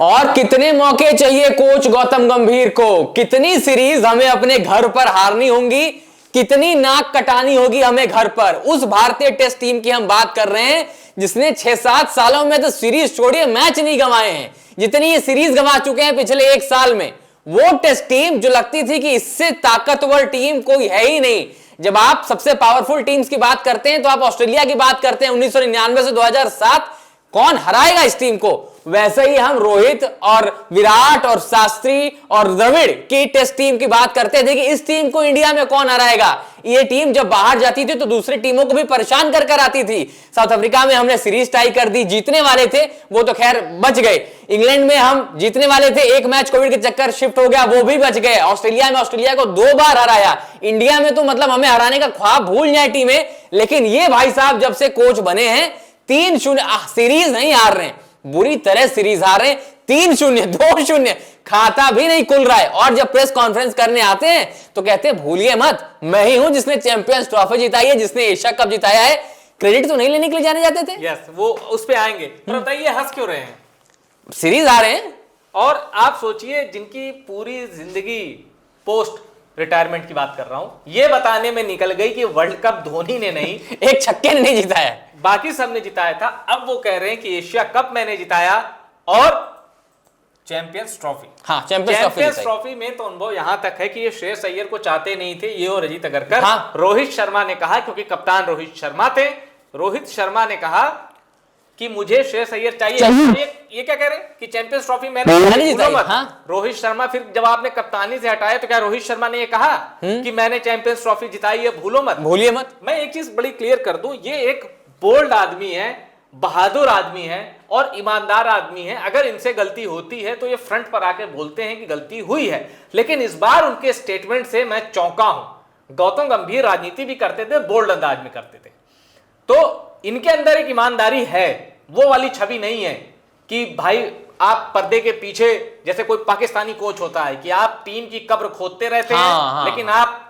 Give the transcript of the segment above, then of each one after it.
और कितने मौके चाहिए कोच गौतम गंभीर को, कितनी सीरीज हमें अपने घर पर हारनी होंगी, कितनी नाक कटानी होगी हमें घर पर। उस भारतीय टेस्ट टीम की हम बात कर रहे हैं जिसने 6-7 सालों में तो सीरीज छोड़िए मैच नहीं गंवाए हैं, जितनी ये सीरीज गंवा चुके हैं पिछले 1 साल में। वो टेस्ट टीम जो लगती थी कि इससे ताकतवर टीम कोई है ही नहीं। जब आप सबसे पावरफुल टीम्स की बात करते हैं तो आप ऑस्ट्रेलिया की बात करते हैं 1999 से 2007, कौन हराएगा इस टीम को। वैसे ही हम रोहित और विराट और शास्त्री और द्रविड़ की टेस्ट टीम की बात करते थे कि इस टीम को इंडिया में कौन हराएगा। ये टीम जब बाहर जाती थी तो दूसरी टीमों को भी परेशान कर कर आती थी। साउथ अफ्रीका में हमने सीरीज टाई कर दी, जीतने वाले थे वो तो खैर बच गए। इंग्लैंड में हम जीतने वाले थे, एक मैच कोविड के चक्कर शिफ्ट हो गया, वो भी बच गए। ऑस्ट्रेलिया में ऑस्ट्रेलिया को 2 बार हराया। इंडिया में तो मतलब हमें हराने का ख्वाब भूल जाए टीमें। लेकिन ये भाई साहब जब से कोच बने हैं 3-0 सीरीज नहीं हार रहे, बुरी तरह सीरीज हार रहे हैं। 3-0, 2-0, खाता भी नहीं खुल रहा है। और जब प्रेस कॉन्फ्रेंस करने आते हैं तो कहते हैं भूलिए मत, मैं ही हूं जिसने चैंपियंस ट्रॉफी जिताई है, जिसने एशिया कप जिताया है। क्रेडिट तो नहीं लेने के लिए जाने जाते थे। यस, वो उस पे आएंगे। पर बताइए हंस क्यों रहे हैं? सीरीज आ रहे हैं। और आप सोचिए जिनकी पूरी जिंदगी पोस्ट रिटायरमेंट की बात कर रहा हूं, ये बताने में निकल गई कि वर्ल्ड कप धोनी ने नहीं एक छक्के ने नहीं जिताया, बाकी सबने जिताया था। अब वो कह रहे हैं कि एशिया कप मैंने जिताया और चैंपियंस ट्रॉफी। हाँ, चैंपियंस ट्रॉफी में तो अनुभव यहां तक है कि ये श्रेयस अय्यर को चाहते नहीं थे, ये और अजीत अगरकर। हाँ। रोहित शर्मा ने कहा, क्योंकि कप्तान रोहित शर्मा थे, रोहित शर्मा ने कहा कि मुझे श्रेयस अय्यर चाहिए। ये क्या कह रहे हैं कि चैंपियंस ट्रॉफी मैंने जिताई। हाँ। रोहित शर्मा, फिर जब आपने कप्तानी से हटाया तो क्या रोहित शर्मा ने ये कहा कि मैंने चैंपियंस ट्रॉफी जिताई है, भूलिए मत। मैं एक चीज बड़ी क्लियर कर दूं, ये एक बोल्ड आदमी है, बहादुर आदमी है और ईमानदार आदमी है। अगर इनसे गलती होती है तो ये फ्रंट पर आके बोलते हैं कि गलती हुई है। लेकिन इस बार उनके स्टेटमेंट से मैं चौंका हूं। गौतम गंभीर राजनीति भी करते थे, बोल्ड अंदाज में करते थे, तो इनके अंदर एक ईमानदारी है, वो वाली छवि नहीं है कि भाई आप पर्दे के पीछे जैसे कोई पाकिस्तानी कोच होता है कि आप टीम की कब्र खोदते रहते हैं, लेकिन आप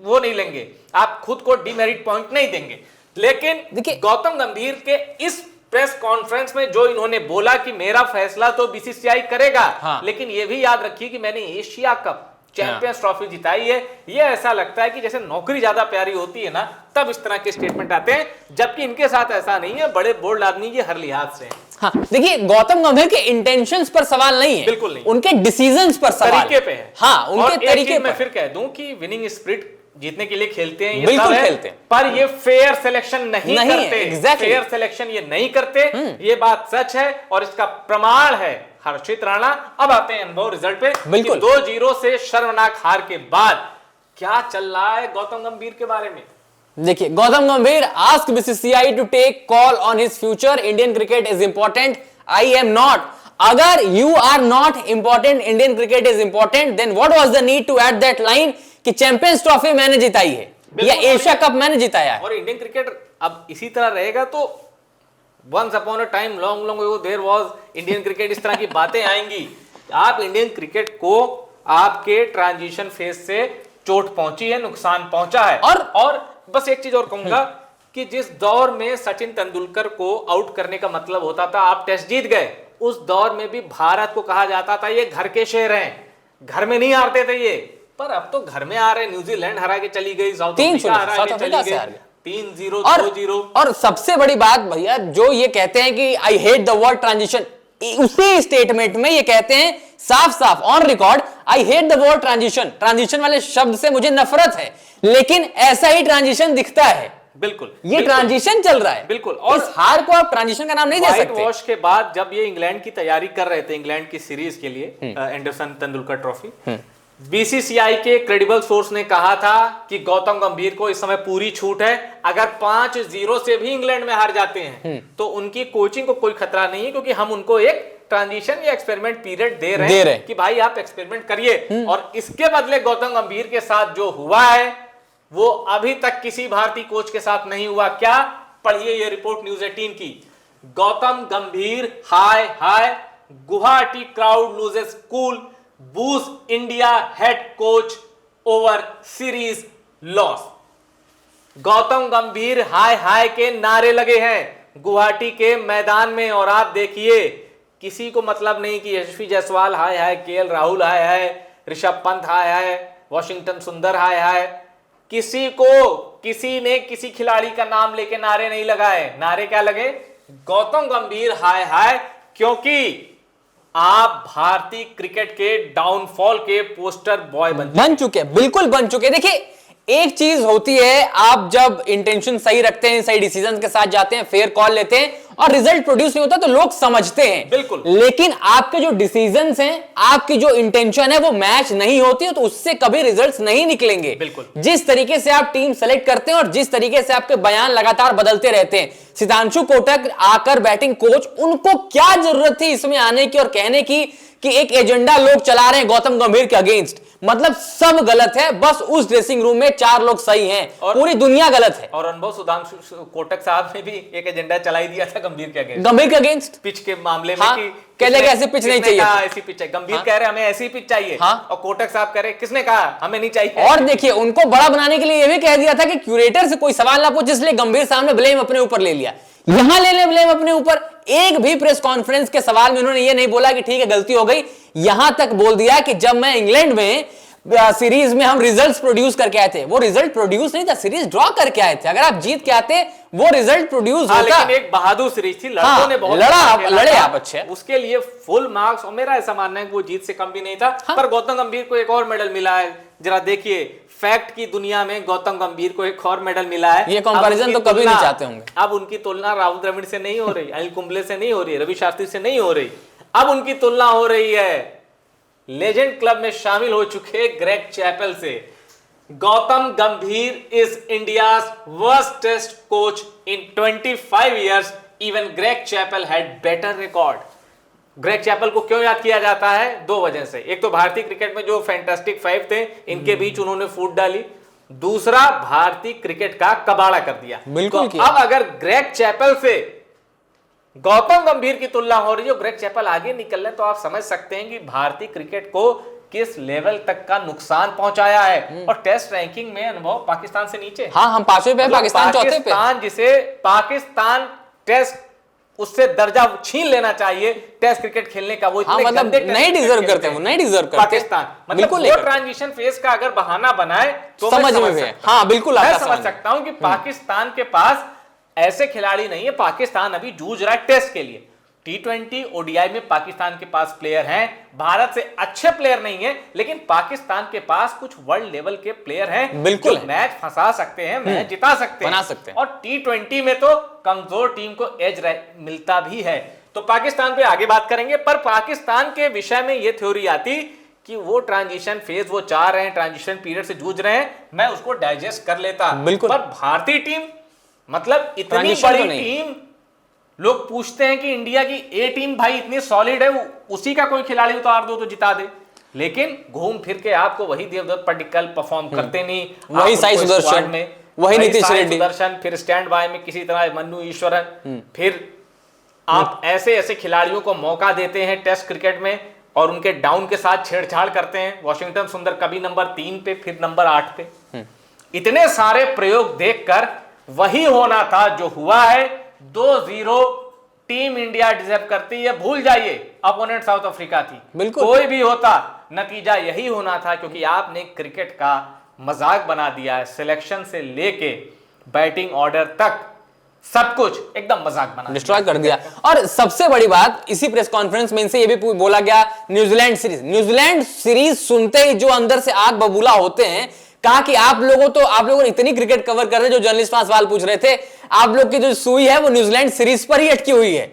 वो नहीं लेंगे, आप खुद को डिमेरिट पॉइंट नहीं देंगे। लेकिन देखिए गौतम गंभीर के इस प्रेस कॉन्फ्रेंस में जो इन्होंने बोला कि मेरा फैसला तो बीसीसीआई करेगा, लेकिन ये भी याद रखिए कि मैंने एशिया कप चैंपियंस ट्रॉफी जिताई है। ये ऐसा लगता है कि जैसे नौकरी ज्यादा प्यारी होती है ना, तब इस तरह के स्टेटमेंट आते हैं, जबकि इनके साथ ऐसा नहीं है। बड़े बोल्ड आदमी ये हर लिहाज से हैं। हाँ, देखिए गौतम गंभीर के इंटेंशंस पर सवाल नहीं है, बिल्कुल नहीं, उनके डिसीजंस पर सवाल तरीके पे है। हाँ, उनके तरीके मैं फिर कह दूं कि विनिंग स्पिरिट जीतने के लिए खेलते हैं, ये बिल्कुल सब खेलते हैं, पर ये फेयर सिलेक्शन नहीं करते। एग्जैक्टली। फेयर सिलेक्शन ये नहीं करते, ये बात सच है और इसका प्रमाण है हर्षित राणा। अब आते हैं अनुभव रिजल्ट पे। बिल्कुल 2-0 से शर्मनाक हार के बाद क्या चल रहा है गौतम गंभीर के बारे में। देखिए Gautam Gambhir ask BCCI to take call on his future, Indian cricket is important, I am not. अगर you are not important, Indian cricket is important, then what was the need to add that line कि champions trophy मैंने जिताई है या Asia cup मैंने जिताया है। और इंडियन क्रिकेट अब इसी तरह रहेगा तो once upon a time long long ago there was Indian cricket, इस तरह की बातें आएंगी। आप इंडियन क्रिकेट को आपके ट्रांजिशन फेज से चोट पहुंची है, नुकसान पहुंचा है। और बस एक चीज और कहूंगा कि जिस दौर में सचिन तेंदुलकर को आउट करने का मतलब होता था आप टेस्ट जीत गए, उस दौर में भी भारत को कहा जाता था ये घर के शेर हैं, घर में नहीं हारते थे ये। पर अब तो घर में आ रहे, न्यूजीलैंड हरा के चली गई, साउथ अफ्रीका हरा के चली गई, 3-0, 2-0। और सबसे बड़ी बात भैया जो ये कहते हैं कि I hate the word transition, उसी स्टेटमेंट में ये कहते हैं साफ साफ on record, I hate the word transition, transition वाले शब्द से मुझे नफरत है। लेकिन ऐसा ही ट्रांजिशन दिखता है, बिल्कुल ये ट्रांजिशन चल रहा है, बिल्कुल। और इस हार को आप ट्रांजिशन का नाम नहीं दे सकते। व्हाइट वॉश के बाद जब ये इंग्लैंड की तैयारी कर रहे थे, इंग्लैंड की सीरीज के लिए एंडरसन तेंदुलकर ट्रॉफी, बीसीसीआई के क्रेडिबल सोर्स ने कहा था कि गौतम गंभीर को इस समय पूरी छूट है, अगर 5-0 से भी इंग्लैंड में हार जाते हैं तो उनकी कोचिंग को कोई खतरा नहीं है, क्योंकि हम उनको एक ट्रांजिशन या एक्सपेरिमेंट पीरियड दे रहे हैं कि भाई आप एक्सपेरिमेंट करिए। और इसके बदले गौतम गंभीर के साथ जो हुआ है वो अभी तक किसी भारतीय कोच के साथ नहीं हुआ। क्या? पढ़िए ये रिपोर्ट न्यूज़ 18 की। गौतम गंभीर हाय हाय, Guwahati crowd loses cool, boos India head coach over series loss. Gautam Gambhir हाय हाय के नारे लगे हैं गुवाहाटी के मैदान में, और आप देखिए किसी को मतलब नहीं कि यशस्वी जायसवाल हाय हाय, केएल राहुल हाय हाय, ऋषभ पंत हाय हाय, वॉशिंगटन सुंदर हाय हाय। किसी ने किसी खिलाड़ी का नाम लेके नारे नहीं लगाए। नारे क्या लगे? गौतम गंभीर हाय हाय, क्योंकि आप भारतीय क्रिकेट के डाउनफॉल के पोस्टर बॉय बन चुके, बिल्कुल बन चुके। देखिए एक चीज होती है, आप जब इंटेंशन सही रखते हैं, सही डिसीजन के साथ जाते हैं, फेयर कॉल लेते हैं और रिजल्ट प्रोड्यूस नहीं होता तो लोग समझते हैं, बिल्कुल। लेकिन आपके जो डिसीजंस हैं, आपकी जो इंटेंशन है वो मैच नहीं होती है तो उससे कभी रिजल्ट्स नहीं निकलेंगे। बिल्कुल। जिस तरीके से आप टीम सेलेक्ट करते हैं और जिस तरीके से आपके बयान लगातार बदलते रहते हैं, सितांशु कोटक आकर बैटिंग कोच, उनको क्या जरूरत थी इसमें आने की और कहने की कि एक एजेंडा लोग चला रहे हैं गौतम गंभीर के अगेंस्ट। मतलब सब गलत है, बस उस ड्रेसिंग रूम में 4 लोग सही हैं और पूरी दुनिया गलत है। और अनुभव सुधांशु कोटक साहब ने भी एक एजेंडा चलाई दिया था गंभीर के अगेंस्ट पिच के मामले में। हाँ, कह लेगा ऐसी पिच नहीं चाहिए, ऐसी पिच चाहिए। गंभीर कह रहे हमें ऐसी पिच चाहिए, हाँ? और कोटक साहब कह रहे किसने कहा हमें नहीं चाहिए। और देखिए उनको बड़ा बनाने के लिए यह भी कह दिया था कि क्यूरेटर से कोई सवाल ना पूछ, इसलिए गंभीर साहब ने ब्लेम अपने ऊपर ले लिया। यहां ले ले ब्लेम अपने ऊपर। एक भी प्रेस कॉन्फ्रेंस के सवाल में उन्होंने ये नहीं बोला कि ठीक है गलती हो गई। यहां तक बोल दिया कि जब मैं इंग्लैंड में सीरीज में हम रिजल्ट्स प्रोड्यूस करके आए थे, वो रिजल्ट प्रोड्यूस नहीं था, सीरीज ड्रॉ करके आए थे। अगर आप जीत के आते वो रिजल्ट प्रोड्यूस होता। लेकिन एक बहादुर सीरीज थी, लड़कों ने बहुत लड़े आप अच्छे, उसके लिए फुल मार्क्स। और मेरा ऐसा मानना है कि वो जीत से कम भी नहीं था। पर गौतम गंभीर को एक और मेडल मिला है। जरा देखिए, फैक्ट की दुनिया में गौतम गंभीर को एक और मेडल मिला है। ये कंपैरिजन तो कभी नहीं चाहते होंगे। अब उनकी तुलना राहुल द्रविड़ से नहीं हो रही, अनिल कुंबले से नहीं हो रही, रवि शास्त्री से नहीं हो रही। अब उनकी तुलना हो रही है लेजेंड क्लब में शामिल हो चुके ग्रेग चैपल से। Gautam Gambhir is India's worst test coach in 25 years. Even Greg Chappell had better record. Greg Chappell को क्यों याद किया जाता है? 2 वजह से। एक तो भारतीय क्रिकेट में जो फैंटास्टिक 5 थे, इनके बीच उन्होंने फूट डाली। दूसरा, भारतीय क्रिकेट का कबाड़ा कर दिया। बिल्कुल तो अब अगर ग्रेग चैपल से गौतम गंभीर की तुलना हो रही है, ग्रेग चैपल आगे निकल रहे, तो आप समझ सकते हैं कि भारतीय क्रिकेट को किस लेवल तक का नुकसान पहुंचाया है। और टेस्ट रैंकिंग में अनुभव पाकिस्तान से नीचे। हाँ, हम 5वें पे, पाकिस्तान चौथे पे। पाकिस्तान जिसे पाकिस्तान टेस्ट उससे दर्जा छीन लेना चाहिए टेस्ट क्रिकेट खेलने का, वो इतने मतलब नहीं डिजर्व करते, वो नहीं डिजर्व करते पाकिस्तान। मतलब वो ट्रांजिशन फेज का अगर बहाना बनाए तो समझ में, हाँ बिल्कुल मैं समझ सकता हूं कि पाकिस्तान के पास ऐसे खिलाड़ी नहीं है। पाकिस्तान अभी जूझ रहा है टेस्ट के लिए। T20 ODI में पाकिस्तान के पास प्लेयर हैं, भारत से अच्छे प्लेयर नहीं है, लेकिन पाकिस्तान के पास कुछ वर्ल्ड लेवल के प्लेयर हैं, बिल्कुल जो मैच फंसा सकते हैं, मैच जिता सकते हैं, बना सकते हैं। और T20 में तो कमजोर टीम को एज मिलता भी है। तो पाकिस्तान पे आगे बात करेंगे, पर पाकिस्तान के विषय में यह थ्योरी आती कि वो ट्रांजिशन फेज वो चाह रहे हैं, ट्रांजिशन पीरियड से जूझ रहे हैं, मैं उसको डाइजेस्ट कर लेता। पर भारतीय टीम, मतलब इतनी बड़ी टीम, लोग पूछते हैं कि इंडिया की ए टीम भाई इतनी सॉलिड है, उसी का कोई खिलाड़ी उतार दो तो जिता दे। लेकिन घूम फिर के आपको वही देवदत्त पडिक्कल परफॉर्म करते नहीं, वही साई सुदर्शन में, वही नीतीश रेड्डी, फिर स्टैंड बाय में किसी तरह मन्नू ईश्वरन, फिर आप ऐसे ऐसे खिलाड़ियों को मौका देते हैं टेस्ट क्रिकेट में और उनके डाउन के साथ छेड़छाड़ करते हैं। वॉशिंगटन सुंदर कभी नंबर 3 पे, फिर नंबर 8 पे। इतने सारे प्रयोग देखकर वही होना था जो हुआ है। 2-0 टीम इंडिया डिजर्व करती है। भूल जाइए अपोनेंट साउथ अफ्रीका थी, बिल्कुल कोई भी होता नतीजा यही होना था, क्योंकि आपने क्रिकेट का मजाक बना दिया है। सिलेक्शन से लेके बैटिंग ऑर्डर तक सब कुछ एकदम मजाक बना डिस्ट्रॉय कर दिया। और सबसे बड़ी बात, इसी प्रेस कॉन्फ्रेंस में इनसे ये भी बोला गया, न्यूजीलैंड सीरीज सुनते ही जो अंदर से आग बबूला होते हैं, कहा कि आप लोगों ने इतनी क्रिकेट कवर कर रहे, जो जर्नलिस्ट वहां सवाल पूछ रहे थे, आप लोग की जो सुई है वो न्यूजीलैंड सीरीज पर ही अटकी हुई है।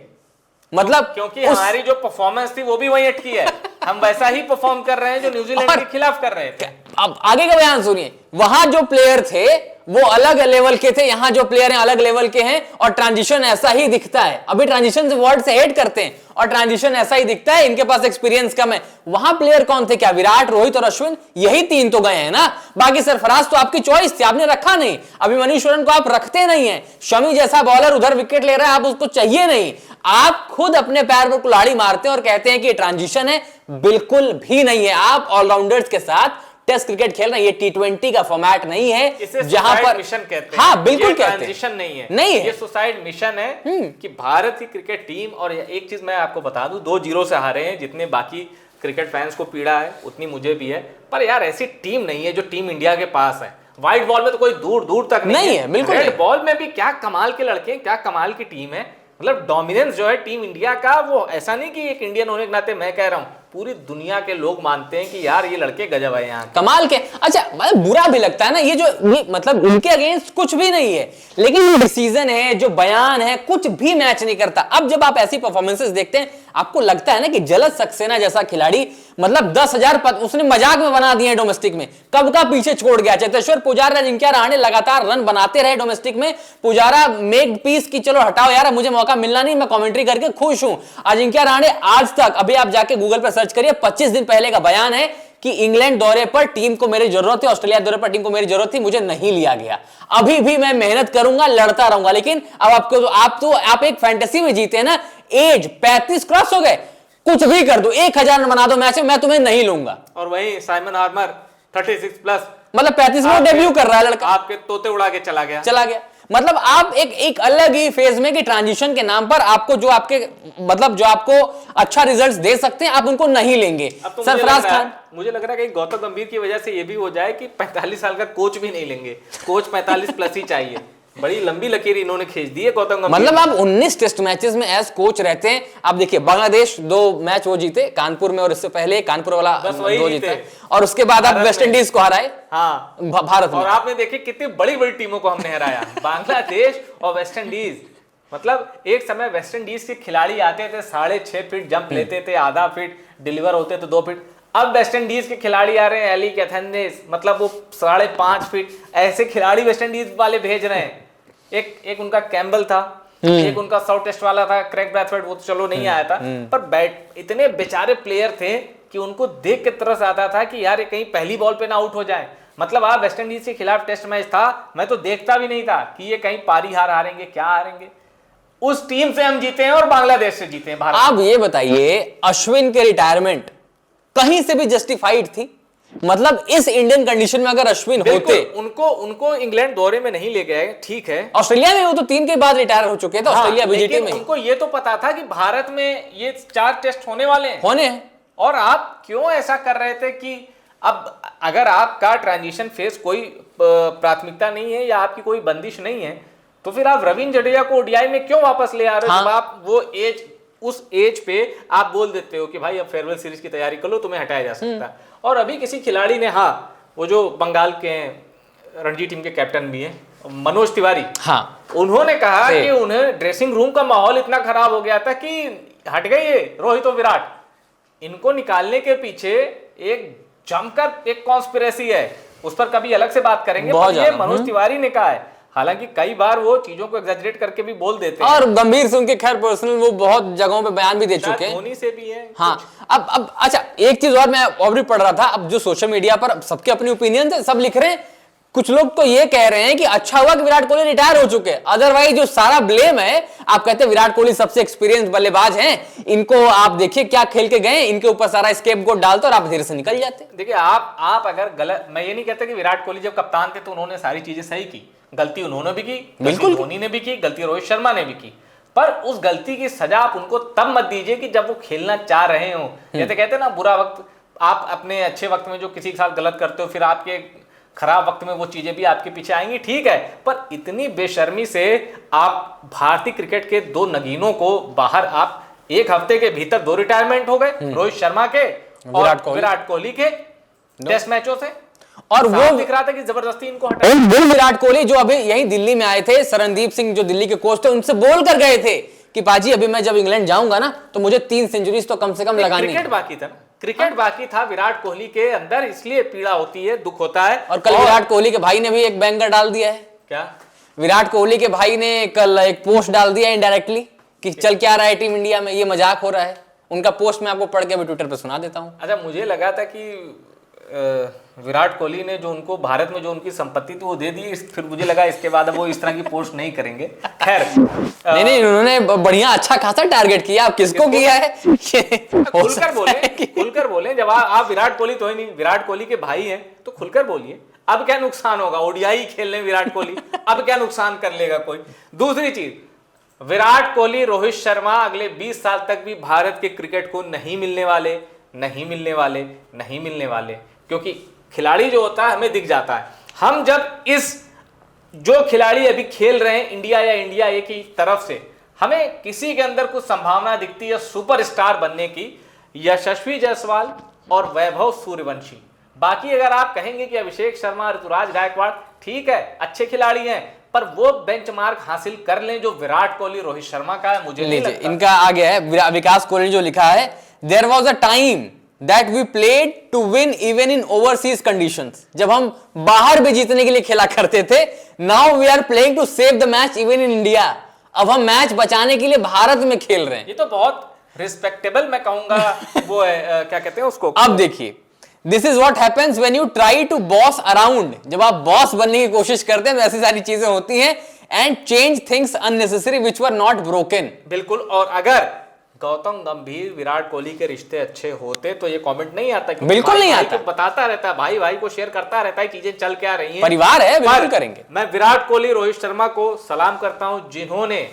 मतलब क्योंकि हमारी जो परफॉर्मेंस थी वो भी वही अटकी है। हम वैसा ही परफॉर्म कर रहे हैं जो न्यूजीलैंड के खिलाफ कर रहे थे। अब आगे का बयान सुनिए। वहां जो प्लेयर थे वो अलग लेवल के थे, यहां जो प्लेयर हैं अलग लेवल के हैं, और ट्रांजिशन ऐसा ही दिखता है। अभी ट्रांजिशन से वर्ड से हेट करते हैं और ट्रांजिशन ऐसा ही दिखता है, इनके पास एक्सपीरियंस कम है। वहां प्लेयर कौन थे? क्या विराट, रोहित और अश्विन? यही 3 तो गए हैं ना। बाकी सरफराज तो आपकी चॉइस थी, आपने रखा नहीं। अभिमन्यु ईश्वरन को आप रखते नहीं है। शमी जैसा बॉलर उधर विकेट ले रहा है, आप उसको चाहिए नहीं। आप खुद अपने पैर पर कुल्हाड़ी मारते हैं और कहते हैं कि ट्रांजिशन है। बिल्कुल भी नहीं है। आप ऑलराउंडर्स के साथ टेस्ट क्रिकेट खेल रहे हैं। ये T20 का फॉर्मेट नहीं है इसे जहां पर मिशन कहते हैं। हाँ बिल्कुल कहते हैं, ट्रांजिशन नहीं है, नहीं है, ये सुसाइड मिशन है कि भारत की क्रिकेट टीम। और एक चीज मैं आपको बता दूं, 2-0 से हारे हैं। जितने बाकी क्रिकेट फैंस को पीड़ा है उतनी मुझे भी है, पर यार ऐसी टीम नहीं है जो टीम इंडिया के पास है। व्हाइट बॉल में तो कोई दूर दूर तक नहीं है, बिल्कुल। रेड बॉल में भी क्या कमाल के लड़के हैं, क्या कमाल की टीम है। मतलब डोमिनेंस जो है टीम इंडिया का, वो ऐसा नहीं कि एक इंडियन होने के नाते मैं कह रहा हूं, पूरी दुनिया के लोग मानते हैं कि यार ये लड़के गजब है यहाँ कमाल के। अच्छा बुरा भी लगता है ना ये जो मतलब उनके अगेंस्ट कुछ भी नहीं है, लेकिन डिसीजन है, जो बयान है, कुछ भी मैच नहीं करता। अब जब आप ऐसी परफॉर्मेंसेस देखते हैं आपको लगता है ना कि जलज सक्सेना जैसा खिलाड़ी, मतलब 10,000 पद उसने मजाक में बना दिए डोमेस्टिक में, कब का पीछे छोड़ गया। चेतेश्वर पुजारा, अजिंक्य रहाणे लगातार रन बनाते रहे डोमेस्टिक में। पुजारा मेक पीस की चलो हटाओ यार, मुझे मौका मिलना नहीं, मैं कमेंट्री करके खुश हूं। अजिंक्य रहाणे आज तक, अभी आप जाके गूगल पर सर्च करिए, 25 दिन पहले का बयान है कि इंग्लैंड दौरे पर टीम को मेरी जरूरत थी, ऑस्ट्रेलिया दौरे पर टीम को मेरी जरूरत थी, मुझे नहीं लिया गया। अभी भी मैं मेहनत करूंगा, लड़ता रहूंगा। लेकिन अब आपको आप एक फैंटेसी में जीते हैं ना, एज 35 क्रॉस हो गए, कुछ भी कर दो, 1000 रन बना दो मैच में, मैं तुम्हें नहीं लूंगा। और वही साइमन हार्मर 36 प्लस, मतलब 35 में डेब्यू कर रहा है लड़का, आपके तोते उड़ा के चला गया। मतलब आप एक अलग ही फेज में कि ट्रांजिशन के नाम पर आपको जो आपके मतलब जो आपको अच्छा रिजल्ट्स दे सकते हैं आप उनको नहीं लेंगे। अब सरफराज खान, मुझे लग रहा है कि गौतम गंभीर की वजह से ये भी हो जाए कि 45 साल का कोच भी नहीं लेंगे, कोच 45 प्लस ही चाहिए। बड़ी लंबी लकीर इन्होंने खींच दी है गौतम गंभीर। मतलब आप 19 टेस्ट मैचेस में एज कोच रहते हैं। आप देखिए बांग्लादेश 2 मैच वो जीते कानपुर में, और इससे पहले कानपुर वाला 2 जीते, और उसके बाद आप वेस्ट इंडीज को हराए। हाँ भारत में, और आपने देखिए कितनी बड़ी बड़ी टीमों को हमने हराया, बांग्लादेश और वेस्ट इंडीज। मतलब एक समय वेस्ट इंडीज के खिलाड़ी आते थे 6.5 फीट जंप लेते थे, आधा फीट डिलीवर होते थे 2 फीट। अब वेस्ट इंडीज के खिलाड़ी आ रहे हैं, एली कैथेंदेस, मतलब वो 5.5 फीट, ऐसे खिलाड़ी वेस्ट इंडीज वाले भेज रहे हैं। एक उनका कैम्बल था, एक उनका 100 टेस्ट वाला था क्रेग ब्रैथवेट, वो तो चलो नहीं आया था, पर इतने बेचारे प्लेयर थे कि उनको देख के तरस आता था कि यार ये कहीं पहली बॉल पे ना आउट हो जाए। मतलब आप वेस्ट इंडीज के खिलाफ टेस्ट मैच था, मैं तो देखता भी नहीं था कि ये कहीं पारी हारेंगे, क्या हारेंगे। उस टीम से हम जीते हैं और बांग्लादेश से जीते हैं भारत। आप ये बताइए, अश्विन के रिटायरमेंट कहीं से भी जस्टिफाइड थी? मतलब इस इंडियन कंडीशन में अगर अश्विन होते, उनको इंग्लैंड दौरे में नहीं ले गए, ठीक है। ऑस्ट्रेलिया में वो तो 3 के बाद रिटायर हो चुके थे, ऑस्ट्रेलिया बीजीटी में। उनको ये तो पता था कि भारत में ये 4 टेस्ट होने वाले हैं। और आप क्यों ऐसा कर रहे थे कि अब अगर आपका ट्रांजिशन फेज कोई प्राथमिकता नहीं है या आपकी कोई बंदिश नहीं है, तो फिर आप रविंद्र जडेजा को ओडीआई में क्यों वापस ले आ रहे हो? जब आप वो एज, उस एज पे आप बोल देते हो कि भाई अब फेयरवेल सीरीज की तैयारी कर लो, तुम्हें हटाया जा सकता है। और अभी किसी खिलाड़ी ने, हाँ वो जो बंगाल के रणजी टीम के कैप्टन भी हैं मनोज तिवारी, हाँ उन्होंने कहा कि उन्हें ड्रेसिंग रूम का माहौल इतना खराब हो गया था कि हट गए ये रोहित और विराट, इनको निकालने के पीछे एक जमकर एक कॉन्स्पिरेसी है, उस पर कभी अलग से बात करेंगे। पर ये मनोज तिवारी ने कहा है, हालांकि कई बार वो चीजों को एग्जैजरेट करके भी बोल देते हैं, और गंभीर से उनके खैर पर्सनल वो बहुत जगहों पे बयान भी दे चुके हैं, धोनी से भी है। हाँ अब अच्छा एक चीज और मैं और भी पढ़ रहा था, अब जो सोशल मीडिया पर सबके अपनी ओपिनियन है, सब लिख रहे हैं। कुछ लोग तो ये कह रहे हैं कि अच्छा हुआ कि विराट कोहली रिटायर हो चुके, अदरवाइज जो सारा ब्लेम है, आप कहते हैं विराट कोहली सबसे एक्सपीरियंस बल्लेबाज हैं, इनको आप देखिए क्या खेल के गए, इनके ऊपर सारा स्केपगोट डालते और आप धीरे से निकल जाते। देखिए आप अगर गलत, मैं ये नहीं कहता कि विराट कोहली जब कप्तान थे तो उन्होंने सारी चीजें सही की, गलती उन्होंने भी की, बिल्कुल धोनी ने भी की, गलती रोहित शर्मा ने भी की, पर उस गलती की सजा आप उनको तब मत दीजिए कि जब वो खेलना चाह रहे हो। जैसे कहते हैं ना, बुरा वक्त, आप अपने अच्छे वक्त में जो किसी के साथ गलत करते हो, फिर आपके खराब वक्त में वो चीजें भी आपके पीछे आएंगी, ठीक है, पर इतनी बेशर्मी से आप भारतीय क्रिकेट के 2 नगीनों को बाहर, आप एक हफ्ते के भीतर 2 रिटायरमेंट हो गए, रोहित शर्मा के और विराट कोहली के टेस्ट मैचों से, और वो दिख रहा था कि जबरदस्ती इनको हटाया। वो विराट कोहली जो अभी यही दिल्ली में आए थे, शरणदीप सिंह जो दिल्ली के कोच थे, उनसे बोल कर गए थे कि पाजी अभी मैं जब इंग्लैंड जाऊंगा ना तो मुझे 3 सेंचुरीज तो कम से कम लगानी है। क्रिकेट बाकी था ना, क्रिकेट बाकी था विराट कोहली के अंदर, इसलिए पीड़ा होती है, दुख होता है। और कल विराट कोहली के भाई ने भी एक बैंगर डाल दिया है। क्या? विराट कोहली के भाई ने कल एक पोस्ट डाल दिया इनडायरेक्टली कि चल क्या रहा है टीम इंडिया में, ये मजाक हो रहा है। उनका पोस्ट मैं आपको पढ़ के अभी ट्विटर पे सुना देता हूं। अच्छा, मुझे लगा था कि विराट कोहली ने जो उनको भारत में जो उनकी संपत्ति थी वो दे दी, फिर मुझे लगा इसके बाद अब वो इस तरह की पोस्ट नहीं करेंगे। खैर नहीं, उन्होंने बढ़िया अच्छा खासा टारगेट किया। आप किसको किया है? खुलकर बोले। जब आप विराट कोहली तो ही नहीं, विराट कोहली के भाई हैं तो खुलकर बोलिए। अब क्या नुकसान होगा? ओडीआई खेलने विराट कोहली, अब क्या नुकसान कर लेगा कोई? दूसरी चीज, विराट कोहली, रोहित शर्मा अगले 20 साल तक भी भारत के क्रिकेट को नहीं मिलने वाले, क्योंकि खिलाड़ी जो होता है हमें दिख जाता है। हम जब इस जो खिलाड़ी अभी खेल रहे हैं इंडिया या इंडिया ए की तरफ से, हमें किसी के अंदर कुछ संभावना दिखती है सुपरस्टार बनने की, यशस्वी जायसवाल और वैभव सूर्यवंशी। बाकी अगर आप कहेंगे कि अभिषेक शर्मा, ऋतुराज गायकवाड़ ठीक है, अच्छे खिलाड़ी हैं, पर वो बेंचमार्क हासिल कर लें जो विराट कोहली, रोहित शर्मा का है, मुझे नहीं लगता। इनका आगे है विकास कोहली जो लिखा है, there was a time that we played to win even in overseas conditions. जब हम बाहर भी जीतने के लिए खेला करते थे, now we are playing to save the match even in India. अब हम मैच बचाने के लिए भारत में खेल रहे हैं। ये तो बहुत रिस्पेक्टेबल मैं कहूंगा वो है, क्या कहते हैं उसको। अब देखिए, this is what happens when you try to boss around. जब आप बॉस बनने की कोशिश करते हैं तो ऐसी सारी चीजें होती हैं, and change things unnecessary which were not broken. बिल्कुल। और अगर गौतम गंभीर, विराट कोहली के रिश्ते अच्छे होते तो ये कमेंट नहीं आता। बिल्कुल नहीं आता। बताता रहता है, भाई भाई को शेयर करता रहता है चीजें चल क्या रही हैं, परिवार है, बिल्कुल करेंगे। मैं विराट कोहली, रोहित शर्मा को सलाम करता हूं जिन्होंने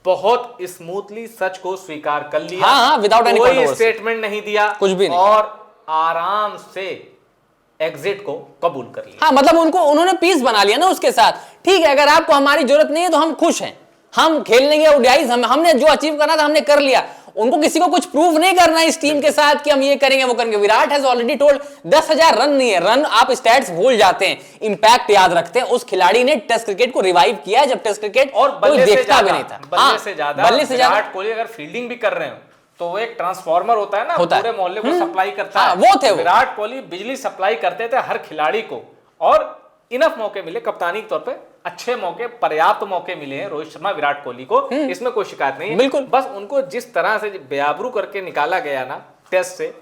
बहुत स्मूथली सच को स्वीकार कर लिया। हाँ, विदाउट एनी कोई स्टेटमेंट नहीं दिया, कुछ भी नहीं, और आराम से एग्जिट को कबूल कर लिया। हाँ, मतलब उन्होंने पीस बना लिया ना उसके साथ। ठीक है, अगर आपको हमारी जरूरत नहीं है तो हम खुश हैं, हम खेल लेंगे ओडीआईज, हमने जो अचीव करना था हमने कर लिया। उनको किसी को कुछ प्रूव नहीं करना है इस टीम के साथ कि हम ये करेंगे वो करेंगे। Virat has already told 10,000 run नहीं है, रन आप स्टैट्स भूल जाते हैं, इंपैक्ट याद रखते हैं। उस खिलाड़ी ने टेस्ट क्रिकेट को रिवाइव किया है जब टेस्ट क्रिकेट और कोई देखता भी नहीं था। बल्ले से ज्यादा विराट कोहली अगर फील्डिंग भी कर रहे हो तो वो एक ट्रांसफार्मर होता है ना, पूरे मोहल्ले को सप्लाई करता है। वो थे विराट कोहली बिजली सप्लाई करते थे हर खिलाड़ी को, और इनफ मौके मिले कप्तानी के तौर पे, अच्छे मौके, पर्याप्त मौके मिले हैं रोहित शर्मा, विराट कोहली को, इसमें कोई शिकायत नहीं है। बिल्कुल। बस उनको जिस तरह से बेआबरू करके निकाला गया ना टेस्ट से,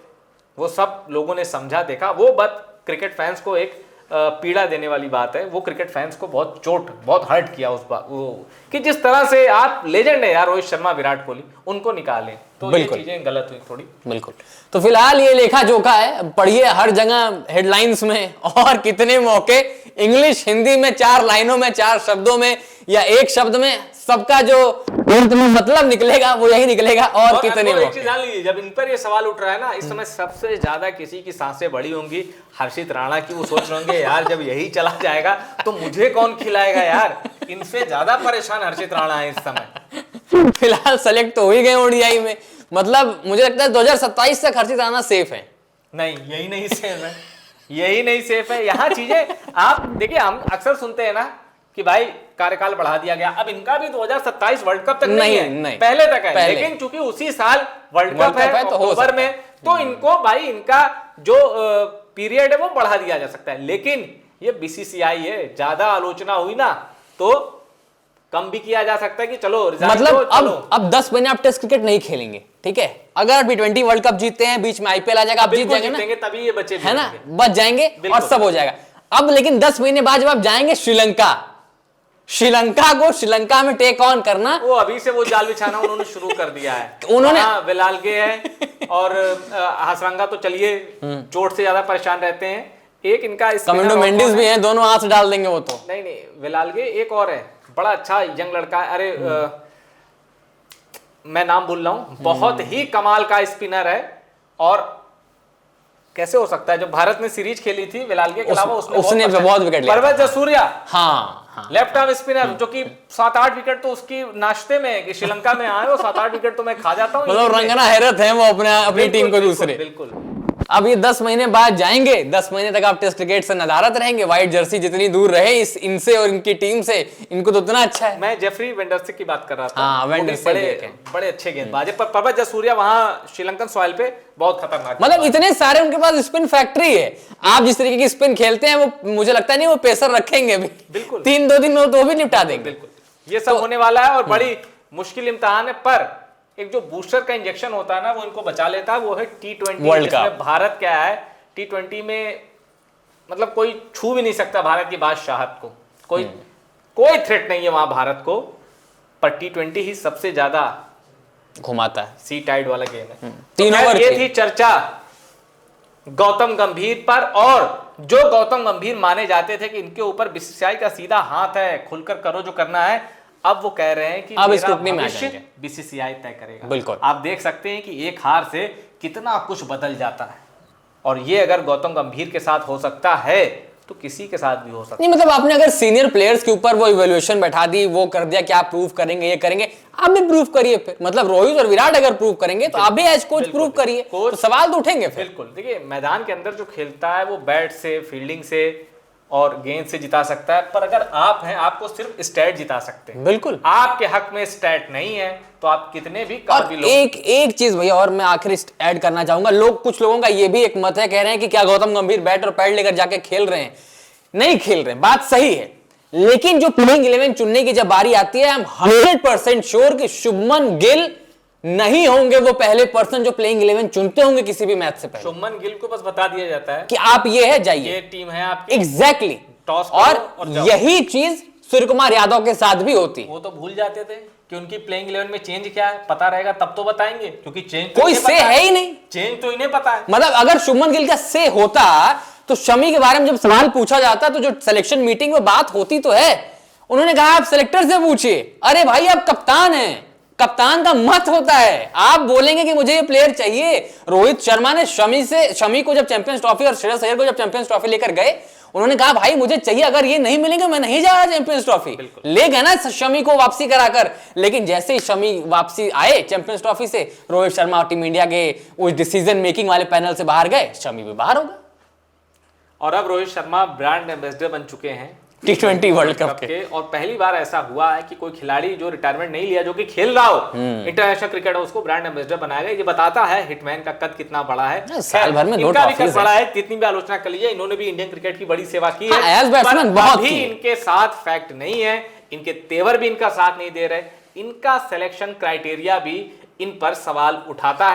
वो सब लोगों ने समझा, देखा। वो बात क्रिकेट फैंस को एक पीड़ा देने वाली बात है। वो क्रिकेट फैंस को बहुत चोट, बहुत हर्ट किया उस बात वो, कि जिस तरह से आप लेजेंड है यार रोहित शर्मा, विराट कोहली, उनको निकालें तो ये चीजें गलत हुई थोड़ी। बिल्कुल। तो फिलहाल ये लेखा जोखा है, पढ़िए हर जगह हेडलाइंस में, और कितने मौके इंग्लिश हिंदी में 4 लाइनों में, 4 शब्दों में या एक शब्द में, सबका जो मतलब निकलेगा वो यही निकलेगा। और कितने मौके। जान लीजिए, जब इन पर ये सवाल उठ रहा है ना, इस समय सबसे ज्यादा किसी की सांसें बड़ी होंगी हर्षित राणा की। वो सोच रहे होंगे यार जब यही चला जाएगा तो मुझे कौन खिलाएगा यार। इनसे ज्यादा परेशान हर्षित राणा है इस समय। फिलहाल सेलेक्ट तो हो ही गए ओडीआई में, मतलब मुझे लगता है 2027 तक हर्षित राणा सेफ है। नहीं, यही नहीं सेफ है, यही नहीं सेफ है। यहाँ चीजें आप देखिए, हम अक्सर सुनते हैं ना कि भाई कार्यकाल बढ़ा दिया गया। अब इनका भी 2027 वर्ल्ड कप तक नहीं है, पहले तक है, लेकिन चूंकि उसी साल वर्ल्ड कप है अक्टूबर में, तो इनको भाई इनका जो पीरियड है वो बढ़ा दिया जा सकता है। लेकिन ये बीसीसीआई है, ज्यादा आलोचना हुई ना तो कम भी किया जा सकता है कि चलो मतलब अब 10 महीने आप टेस्ट क्रिकेट नहीं खेलेंगे, ठीक है। अगर T20 वर्ल्ड कप जीतते हैं, बीच में आईपीएल आ जाएगा, आप जीत जाएंगे ना, तभी ये बचे है ना, बच जाएंगे और सब हो जाएगा। अब लेकिन 10 महीने बाद जब आप जाएंगे श्रीलंका में टेक ऑन करना, वो अभी से वो जाल बिछाना उन्होंने शुरू कर दिया है। उन्होंने वेलाल्गे है और हासरंगा तो चलिए चोट से ज्यादा परेशान रहते हैं। एक इनका कमेंडो मेंडिस भी हैं, दोनों हाथ डाल देंगे वो तो। नहीं, वेलाल्गे एक और है, बड़ा अच्छा यंग लड़का है। अरे मैं नाम भूल रहा हूं, बहुत ही कमाल का स्पिनर है। और कैसे हो सकता है, जब भारत ने सीरीज खेली थी वेलाल्गे के अलावा उसने बहुत विकेट लिया। परवेज जसूरिया, हाँ, लेफ्ट आर्म स्पिनर, जो कि 7-8 विकेट तो उसकी नाश्ते में कि श्रीलंका में आए, 7-8 विकेट तो मैं खा जाता हूँ। मतलब रंगना हैरत है वो अपनी टीम को दूसरे। बिल्कुल। अब ये 10 महीने बाद जाएंगे, 10 महीने तक आप टेस्ट क्रिकेट से नदारत रहेंगे। व्हाइट जर्सी जितनी दूर रहे इनसे और इनकी टीम से, इनको तो उतना अच्छा है। मैं जेफरी वेंडरसे की बात कर रहा था। हाँ, वेंडरसे बड़े अच्छे गेंदबाज है, पर परवेज जसूरिया वहां श्रीलंकन सॉइल पे बहुत खतरनाक, मतलब इतने सारे उनके पास स्पिन फैक्ट्री है। आप जिस तरीके की स्पिन खेलते हैं वो मुझे लगता नहीं वो पेसर रखेंगे भी। बिल्कुल 3-2 दिन में तो भी निपटा देंगे। बिल्कुल, ये सब होने वाला है और बड़ी मुश्किल इम्तिहान है। पर एक जो बूस्टर का इंजेक्शन होता है ना, वो इनको बचा लेता है, वो है T20 वर्ल्ड कप। भारत क्या है T20 में मतलब कोई छू भी नहीं सकता भारत की बादशाहत को, कोई थ्रेट नहीं है वहां भारत को, पर T20 ही सबसे ज्यादा घुमाता है, सी टाइड वाला गेम है। तीन तो ओवर ये थी चर्चा गौतम गंभीर पर, और जो गौतम गंभीर माने जाते थे कि इनके ऊपर बीसीसीआई का सीधा हाथ है, खुलकर करो जो करना है, अब वो कह रहे हैं कि अब मेरा स्क्रूटनी में आ भविष्य जाएंगे। बीसीसीआई तय करेगा। बिल्कुल। आप देख सकते हैं कि एक हार से कितना कुछ बदल जाता है, और ये अगर गौतम गंभीर के साथ हो सकता है तो किसी के साथ भी हो सकता है। नहीं मतलब आपने अगर सीनियर प्लेयर्स के ऊपर वो इवैल्यूएशन बैठा दी, वो कर दिया कि आप प्रूव करेंगे, ये करेंगे, आप भी प्रूव करिए फिर। मतलब रोहित और विराट अगर प्रूव करेंगे तो आप भी एज कोच प्रूव करिए, तो सवाल तो उठेंगे फिर। बिल्कुल। देखिए मैदान के अंदर जो खेलता है वो बैट से, फील्डिंग से और गेंद से जिता सकता है, पर अगर आप हैं, आपको सिर्फ स्टैट जिता सकते हैं। बिल्कुल। आपके हक में स्टैट नहीं है तो आप कितने भी और काबिल एक चीज भैया और मैं आखिर ऐड करना चाहूंगा, कुछ लोगों का ये भी एक मत है, कह रहे हैं कि क्या गौतम गंभीर बैट और पैड लेकर जाके खेल रहे हैं? नहीं खेल रहे, बात सही है, लेकिन जो प्लेइंग 11 चुनने की जब बारी आती है, आई एम 100% श्योर कि शुभमन गिल नहीं होंगे वो पहले पर्सन जो प्लेइंग 11 चुनते होंगे किसी भी मैच से पहले। शुभमन गिल को बस बता दिया जाता है कि आप ये है, जाइए, ये टीम है आपकी, एग्जैक्टली। टॉस और यही चीज सूर्य कुमार यादव के साथ भी होती। वो तो भूल जाते थे कि उनकी प्लेइंग 11 में चेंज क्या है, पता रहेगा तब तो बताएंगे, क्योंकि चेंज कोई से है ही नहीं, चेंज तो इन्हें पता है। मतलब अगर शुभमन गिल का से होता तो शमी के बारे में जब सवाल पूछा जाता तो जो सिलेक्शन मीटिंग में बात होती तो है, उन्होंने कहा आप सिलेक्टर से पूछिए। अरे भाई आप कप्तान हैं, कप्तान का मत होता है, आप बोलेंगे कि मुझे ये प्लेयर चाहिए। रोहित शर्मा ने शमी को जब चैंपियंस ट्रॉफी और श्रेयस अय्यर को जब चैंपियंस ट्रॉफी लेकर गए, उन्होंने कहा भाई मुझे चाहिए, अगर ये नहीं मिलेंगे मैं नहीं जा रहा चैंपियंस ट्रॉफी। ले गए ना शमी को वापसी कराकर, लेकिन जैसे ही शमी वापसी आए चैंपियंस ट्रॉफी से, रोहित शर्मा और टीम इंडिया के उस डिसीजन मेकिंग वाले पैनल से बाहर गए, शमी भी बाहर हो गए। और अब रोहित शर्मा ब्रांड एम्बेसडर बन चुके हैं T20 वर्ल्ड कप के। और पहली बार ऐसा हुआ है कि कोई खिलाड़ी जो रिटायरमेंट नहीं लिया, जो कि खेल रहा हो इंटरनेशनल क्रिकेट, उसको ब्रांड एम्बेसडर बनाया गया। ये बताता है हिटमैन का कद कितना बड़ा है। साल भर में इनका भी कद बड़ा है, जितनी भी आलोचना कर लीजिए, इन्होंने भी इंडियन क्रिकेट की बड़ी सेवा की है। एज बैट्समैन बहुत ही इनके साथ फैक्ट नहीं है, इनके तेवर भी इनका साथ नहीं दे रहे, इनका सिलेक्शन क्राइटेरिया भी इन पर सवाल उठाता है।